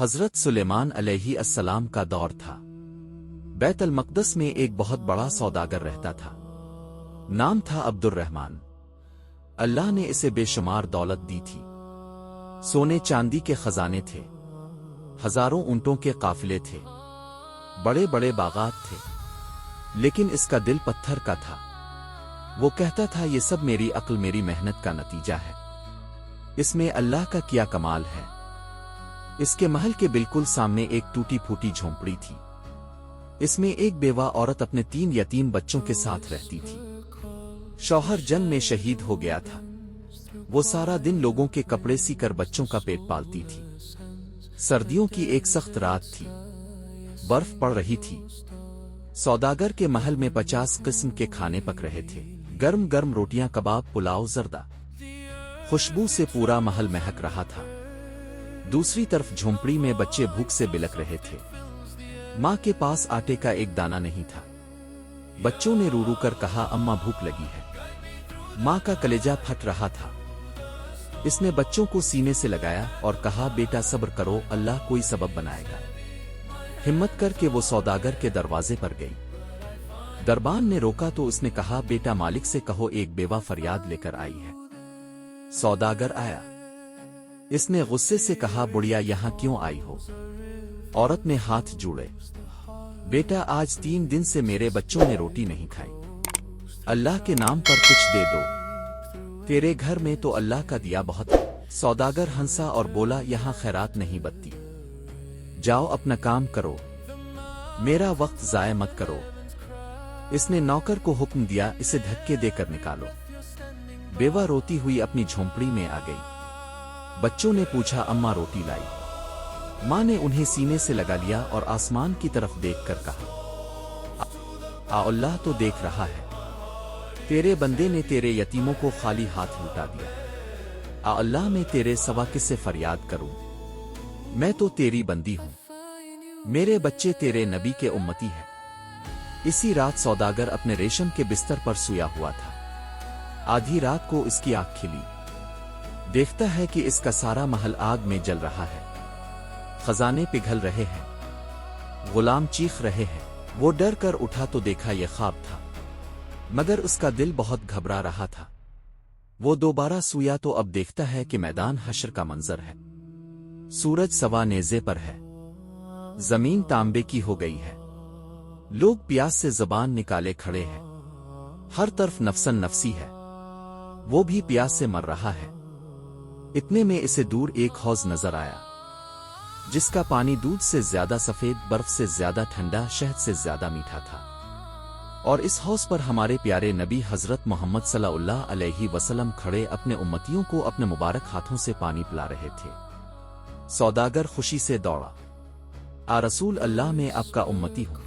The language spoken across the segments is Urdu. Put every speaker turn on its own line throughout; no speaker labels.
حضرت سلیمان علیہ السلام کا دور تھا۔ بیت المقدس میں ایک بہت بڑا سوداگر رہتا تھا۔ نام تھا عبد الرحمن۔ اللہ نے اسے بے شمار دولت دی تھی۔ سونے چاندی کے خزانے تھے، ہزاروں اونٹوں کے قافلے تھے، بڑے بڑے باغات تھے، لیکن اس کا دل پتھر کا تھا۔ وہ کہتا تھا یہ سب میری عقل، میری محنت کا نتیجہ ہے، اس میں اللہ کا کیا کمال ہے۔ اس کے محل کے بالکل سامنے ایک ٹوٹی پھوٹی جھونپڑی تھی۔ اس میں ایک بیوہ عورت اپنے 3 یتیم بچوں کے ساتھ رہتی تھی۔ شوہر جنگ میں شہید ہو گیا تھا۔ وہ سارا دن لوگوں کے کپڑے سی کر بچوں کا پیٹ پالتی تھی۔ سردیوں کی ایک سخت رات تھی، برف پڑ رہی تھی۔ سوداگر کے محل میں 50 قسم کے کھانے پک رہے تھے، گرم گرم روٹیاں، کباب، پلاؤ، زردہ۔ خوشبو سے پورا محل مہک رہا تھا۔ دوسری طرف جھونپڑی میں بچے بھوک سے بلک رہے تھے۔ ماں کے پاس آٹے کا ایک دانہ نہیں تھا۔ بچوں نے رو رو کر کہا اماں بھوک لگی ہے۔ ماں کا کلیجہ پھٹ رہا تھا۔ اس نے بچوں کو سینے سے لگایا اور کہا بیٹا صبر کرو، اللہ کوئی سبب بنائے گا۔ ہمت کر کے وہ سوداگر کے دروازے پر گئی۔ دربان نے روکا تو اس نے کہا بیٹا مالک سے کہو ایک بیوہ فریاد لے کر آئی ہے۔ سوداگر آیا۔ اس نے غصے سے کہا بڑھیا یہاں کیوں آئی ہو؟ عورت نے ہاتھ جوڑے۔ بیٹا آج 3 دن سے میرے بچوں نے روٹی نہیں کھائی، اللہ کے نام پر کچھ دے دو، تیرے گھر میں تو اللہ کا دیا بہت ہے۔ سوداگر ہنسا اور بولا یہاں خیرات نہیں بنتی، جاؤ اپنا کام کرو، میرا وقت ضائع مت کرو۔ اس نے نوکر کو حکم دیا اسے دھکے دے کر نکالو۔ بیوہ روتی ہوئی اپنی جھونپڑی میں آ گئی۔ بچوں نے پوچھا اماں روٹی لائی؟ ماں نے انہیں سینے سے لگا لیا اور آسمان کی طرف دیکھ کر کہا اللہ تو دیکھ رہا ہے، تیرے بندے نے تیرے یتیموں کو خالی ہاتھ لوٹا دیا۔ اللہ میں تیرے سوا کس سے فریاد کروں؟ میں تو تیری بندی ہوں، میرے بچے تیرے نبی کے امتی ہیں۔ اسی رات سوداگر اپنے ریشم کے بستر پر سویا ہوا تھا۔ آدھی رات کو اس کی آنکھ کھلی، دیکھتا ہے کہ اس کا سارا محل آگ میں جل رہا ہے، خزانے پگھل رہے ہیں، غلام چیخ رہے ہیں۔ وہ ڈر کر اٹھا تو دیکھا یہ خواب تھا، مگر اس کا دل بہت گھبرا رہا تھا۔ وہ دوبارہ سویا تو اب دیکھتا ہے کہ میدان حشر کا منظر ہے۔ سورج سوا نیزے پر ہے، زمین تانبے کی ہو گئی ہے، لوگ پیاس سے زبان نکالے کھڑے ہیں، ہر طرف نفسن نفسی ہے، وہ بھی پیاس سے مر رہا ہے۔ اتنے میں اسے دور ایک حوض نظر آیا، جس کا پانی دودھ سے زیادہ سفید، برف سے زیادہ ٹھنڈا، شہد سے زیادہ میٹھا تھا، اور اس حوض پر ہمارے پیارے نبی حضرت محمد صلی اللہ علیہ وسلم کھڑے اپنے امتیوں کو اپنے مبارک ہاتھوں سے پانی پلا رہے تھے۔ سوداگر خوشی سے دوڑا، رسول اللہ میں آپ کا امتی ہوں،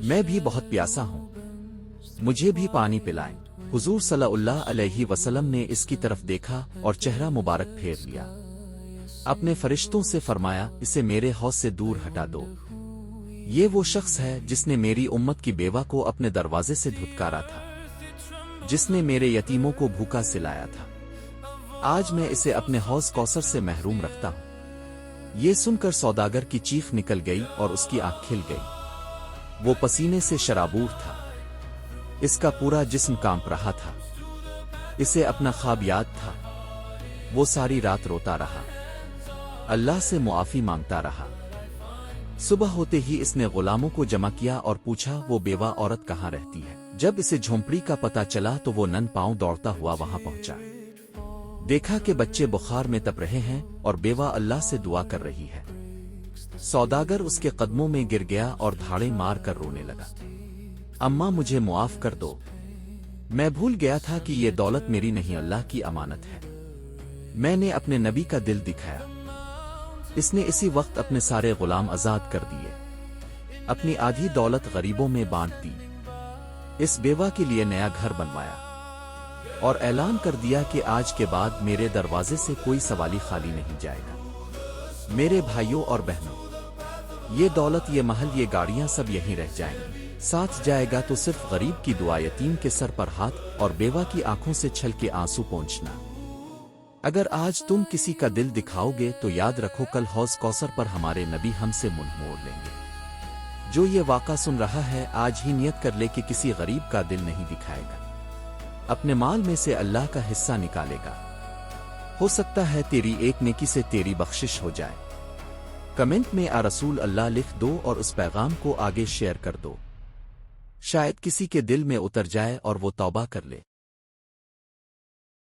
میں بھی بہت پیاسا ہوں، مجھے بھی پانی پلائیں۔ حضور صلی اللہ علیہ وسلم نے اس کی طرف دیکھا اور چہرہ مبارک پھیر لیا، اپنے فرشتوں سے فرمایا اسے میرے حوض سے دور ہٹا دو، یہ وہ شخص ہے جس نے میری امت کی بیوہ کو اپنے دروازے سے دھتکارا تھا، جس نے میرے یتیموں کو بھوکا سلایا تھا، آج میں اسے اپنے حوض کوثر سے محروم رکھتا ہوں۔ یہ سن کر سوداگر کی چیخ نکل گئی اور اس کی آنکھ کھل گئی۔ وہ پسینے سے شرابور تھا، اس کا پورا جسم کانپ رہا تھا، اسے اپنا خواب یاد تھا۔ وہ ساری رات روتا رہا، اللہ سے معافی مانگتا رہا۔ صبح ہوتے ہی اس نے غلاموں کو جمع کیا اور پوچھا وہ بیوہ عورت کہاں رہتی ہے۔ جب اسے جھونپڑی کا پتہ چلا تو وہ نن پاؤں دوڑتا ہوا وہاں پہنچا، دیکھا کہ بچے بخار میں تپ رہے ہیں اور بیوہ اللہ سے دعا کر رہی ہے۔ سوداگر اس کے قدموں میں گر گیا اور دھاڑے مار کر رونے لگا، اماں مجھے معاف کر دو، میں بھول گیا تھا کہ یہ دولت میری نہیں اللہ کی امانت ہے، میں نے اپنے نبی کا دل دکھایا۔ اس نے اسی وقت اپنے سارے غلام آزاد کر دیے، اپنی آدھی دولت غریبوں میں بانٹ دی، اس بیوہ کے لیے نیا گھر بنوایا اور اعلان کر دیا کہ آج کے بعد میرے دروازے سے کوئی سوالی خالی نہیں جائے گا۔ میرے بھائیوں اور بہنوں، یہ دولت، یہ محل، یہ گاڑیاں سب یہیں رہ جائیں گی، ساتھ جائے گا تو صرف غریب کی دعا، یتیم کے سر پر ہاتھ اور بیوہ کی آنکھوں سے چھل کے آنسو پونچھنا۔ اگر آج تم کسی کا دل دکھاؤ گے تو یاد رکھو کل حوض کوثر پر ہمارے نبی ہم سے منہ موڑ لیں گے۔ جو یہ واقعہ سن رہا ہے آج ہی نیت کر لے کہ کسی غریب کا دل نہیں دکھائے گا، اپنے مال میں سے اللہ کا حصہ نکالے گا۔ ہو سکتا ہے تیری ایک نیکی سے تیری بخشش ہو جائے۔ کمنٹ میں آ رسول اللہ لکھ دو اور اس پیغام کو آگے شیئر کر دو، شاید کسی کے دل میں اتر جائے اور وہ توبہ کر لے۔